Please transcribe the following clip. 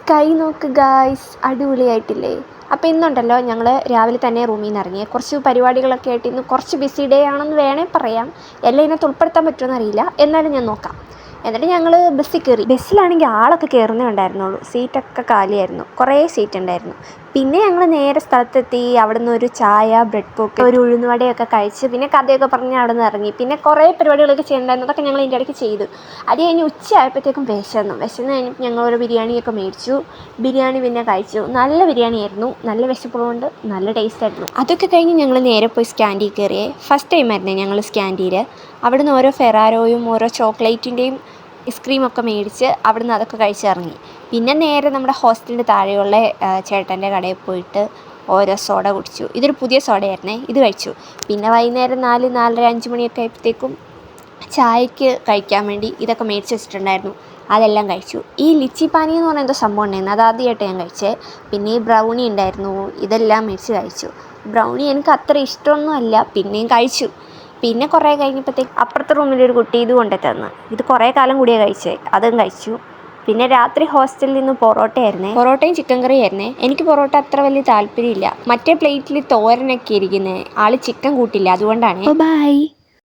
Sky നോക്ക് guys, അടിപൊളിയായിട്ടില്ലേ? അപ്പോൾ ഇന്നുണ്ടല്ലോ ഞങ്ങൾ രാവിലെ തന്നെ റൂമിൽ നിന്ന് ഇറങ്ങി. കുറച്ച് പരിപാടികളൊക്കെ ആയിട്ട് ഇന്ന് കുറച്ച് ബിസി ഡേ ആണെന്ന് വേണേൽ പറയാം. എല്ലാം ഇതിനകത്ത് ഉൾപ്പെടുത്താൻ പറ്റുമെന്ന് അറിയില്ല, എന്നാലും ഞാൻ നോക്കാം. എന്നിട്ട് ഞങ്ങൾ ബസ്സിൽ കയറി. ബസ്സിലാണെങ്കിൽ ആളൊക്കെ കയറുന്നേ ഉണ്ടായിരുന്നുള്ളൂ, സീറ്റൊക്കെ കാലിയായിരുന്നു, കുറേ സീറ്റ് ഉണ്ടായിരുന്നു. പിന്നെ ഞങ്ങൾ നേരെ സ്ഥലത്തെത്തി. അവിടെ നിന്ന് ഒരു ചായ, ബ്രെഡ് പോക്ക്, ഒരു ഉഴുന്നുവടയൊക്കെ കഴിച്ച് പിന്നെ കഥയൊക്കെ പറഞ്ഞ് അവിടെ നിന്ന് ഇറങ്ങി. പിന്നെ കുറേ പരിപാടികളൊക്കെ ചെയ്യണ്ടായിരുന്നു, അതൊക്കെ ഞങ്ങൾ ഇതിൻ്റെ ഇടയ്ക്ക് ചെയ്തു. അത് കഴിഞ്ഞ് ഉച്ചയായപ്പോഴത്തേക്കും വിശന്ന് കഴിഞ്ഞപ്പോൾ ഞങ്ങളൊരു ബിരിയാണിയൊക്കെ മേടിച്ചു. ബിരിയാണി പിന്നെ കഴിച്ചു. നല്ല ബിരിയാണിയായിരുന്നു, നല്ല വിശപ്പുള്ളതുകൊണ്ട് നല്ല ടേസ്റ്റായിരുന്നു. അതൊക്കെ കഴിഞ്ഞ് ഞങ്ങൾ നേരെ പോയി സ്കാൻഡിൽ കയറിയേ. ഫസ്റ്റ് ടൈമായിരുന്നേ ഞങ്ങൾ സ്കാൻഡിയിൽ. അവിടെ നിന്ന് ഓരോ ഫെറാരോയും ഓരോ ചോക്ലേറ്റിൻ്റെയും ഐസ്ക്രീമൊക്കെ മേടിച്ച് അവിടുന്ന് അതൊക്കെ കഴിച്ചിറങ്ങി. പിന്നെ നേരെ നമ്മുടെ ഹോസ്റ്റലിൻ്റെ താഴെയുള്ള ചേട്ടൻ്റെ കടയിൽ പോയിട്ട് ഓരോ സോഡ കുടിച്ചു. ഇതൊരു പുതിയ സോഡയായിരുന്നേ, ഇത് കഴിച്ചു. പിന്നെ വൈകുന്നേരം 4, 4:30, 5 മണിയൊക്കെ ആയപ്പോഴത്തേക്കും ചായക്ക് കഴിക്കാൻ വേണ്ടി ഇതൊക്കെ മേടിച്ച് വെച്ചിട്ടുണ്ടായിരുന്നു, അതെല്ലാം കഴിച്ചു. ഈ ലിച്ചി പാനി എന്ന് പറയുന്ന എന്തോ സംഭവം ഉണ്ടായിരുന്നു, അത് ആദ്യമായിട്ട് ഞാൻ കഴിച്ചത്. പിന്നെ ഈ ബ്രൗണി ഉണ്ടായിരുന്നു, ഇതെല്ലാം മേടിച്ച് കഴിച്ചു. ബ്രൗണി എനിക്ക് അത്ര ഇഷ്ടമൊന്നുമല്ല, പിന്നെയും കഴിച്ചു. പിന്നെ കുറേ കഴിഞ്ഞപ്പോഴത്തേക്ക് അപ്പുറത്തെ റൂമിലൊരു കുട്ടി ഇത് കൊണ്ടു തന്നു. ഇത് കുറേ കാലം കൂടിയാണ് കഴിച്ചത്, അതും കഴിച്ചു. പിന്നെ രാത്രി ഹോസ്റ്റലിൽ നിന്ന് പൊറോട്ടയും ചിക്കൻ കറിയും ആയിരുന്നേ. എനിക്ക് പൊറോട്ട അത്ര വലിയ താല്പര്യമില്ല. മറ്റേ പ്ലേറ്റിൽ തോരനൊക്കെ ഇരിക്കുന്നത്, ആൾ ചിക്കൻ കൂട്ടില്ല, അതുകൊണ്ടാണ്. ബൈ.